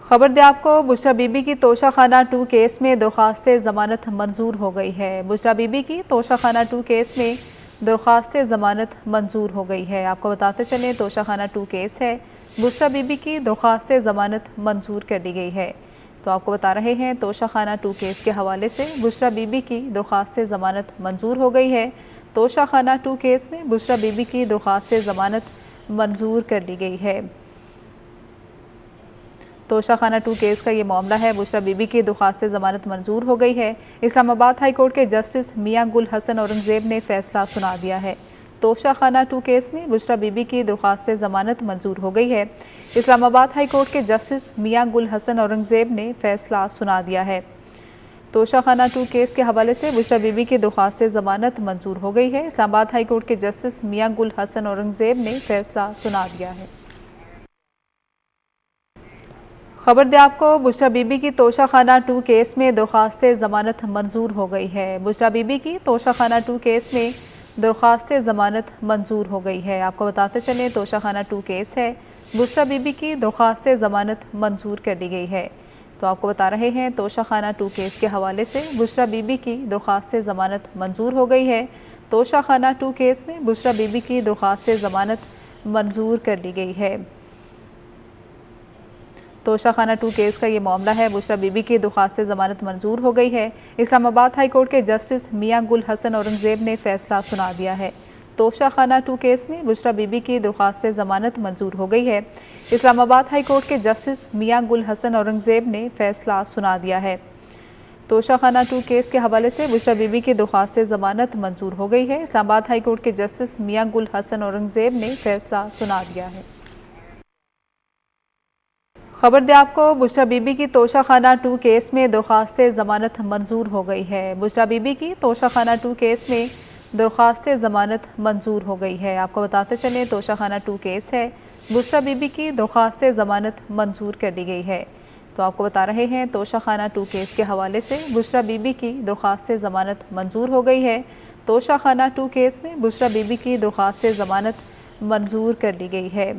खबर दें आपको, बुशरा बीबी की तोशाखाना 2 केस में दरख्वास्त ज़मानत मंजूर हो गई है। बुशरा बीबी की तोशाखाना 2 केस में दरख्वास्त ज़मानत मंजूर हो गई है। आपको बताते चलें, तोशाखाना 2 केस है, बुशरा बीबी की दरख्वास्त ज़मानत मंजूर कर दी गई है। तो आपको बता रहे हैं, तोशाखाना 2 केस के हवाले से बुशरा बीबी की दरख्वास्त ज़मानत मंजूर हो गई है। तोशाखाना 2 केस में बुशरा बीबी की दरख्वास्त ज़मानत मंजूर कर दी गई है। तोशाखाना 2 केस का ये मामला है। बुशरा बीबी की दरख्वास्त ज़मानत मंजूर हो गई है। इस्लामाबाद हाई कोर्ट के जस्टिस मियां गुल हसन औरंगजेब ने फैसला सुना दिया है। तोशाखाना 2 केस में बुशरा बीबी की दरख्वास्त ज़मानत मंजूर हो गई है। इस्लामाबाद हाई कोर्ट के जस्टिस मियां गुल हसन औरंगजेब ने फैसला सुना दिया है। तोशाखाना 2 केस के हवाले से बुशरा बीबी की दरख्वास्त ज़मानत मंजूर हो गई है। इस्लामाबाद हाई कोर्ट के जस्टिस मियां गुल हसन औरंगजेब ने फैसला सुना दिया है। खबर दें आपको, बुशरा बीबी की तोशाखाना 2 केस में दरख्वास्त ज़मानत मंजूर हो गई है। बुशरा बीबी की तोशाखाना 2 केस में दरख्वास्त ज़मानत मंजूर हो गई है। आपको बताते चलें, तोशाखाना 2 केस है, बुशरा बीबी की दरख्वास्त ज़मानत मंजूर कर दी गई है। तो आपको बता रहे हैं, तोशाखाना 2 केस के हवाले से बुशरा बीबी की दरख्वास्त ज़मानत मंजूर हो गई है। तोशाखाना 2 केस में बुशरा बीबी की दरख्वास्त ज़मानत मंजूर कर दी गई है। तोशाखाना 2 केस का ये मामला है। बुशरा बीबी की दरख्वास्त ज़मानत मंजूर हो गई है। इस्लामाबाद हाई कोर्ट के जस्टिस मियां गुल हसन औरंगजेब ने फैसला सुना दिया है। तोशाखाना 2 केस में बुशरा बीबी की दरख्वास्त ज़मानत मंजूर हो गई है। इस्लामाबाद हाई कोर्ट के जस्टिस मियां गुल हसन औरंगजेब ने फैसला सुना दिया है। तोशाखाना 2 केस के हवाले से बुशरा बीबी की दरख्वास्त ज़मानत मंजूर हो गई है। इस्लामाबाद हाई कोर्ट के जस्टिस मियां गुल हसन औरंगजेब ने फैसला सुना दिया है। खबर दें आपको, बुशरा बीबी की तोशाखाना 2 केस में दरख्वास्त ज़मानत मंजूर हो गई है। बुशरा बीबी की तोशाखाना 2 केस में दरख्वास्त ज़मानत मंजूर हो गई है। आपको बताते चलें, तोशाखाना 2 केस है, बुशरा बीबी की दरख्वास्त ज़मानत मंजूर कर दी गई है। तो आपको बता रहे हैं, तोशाखाना 2 केस के हवाले से बुशरा बीबी की दरख्वास्त ज़मानत मंजूर हो गई है। तोशाखाना 2 केस में बुशरा बीबी की दरख्वास्त ज़मानत मंजूर कर दी गई है।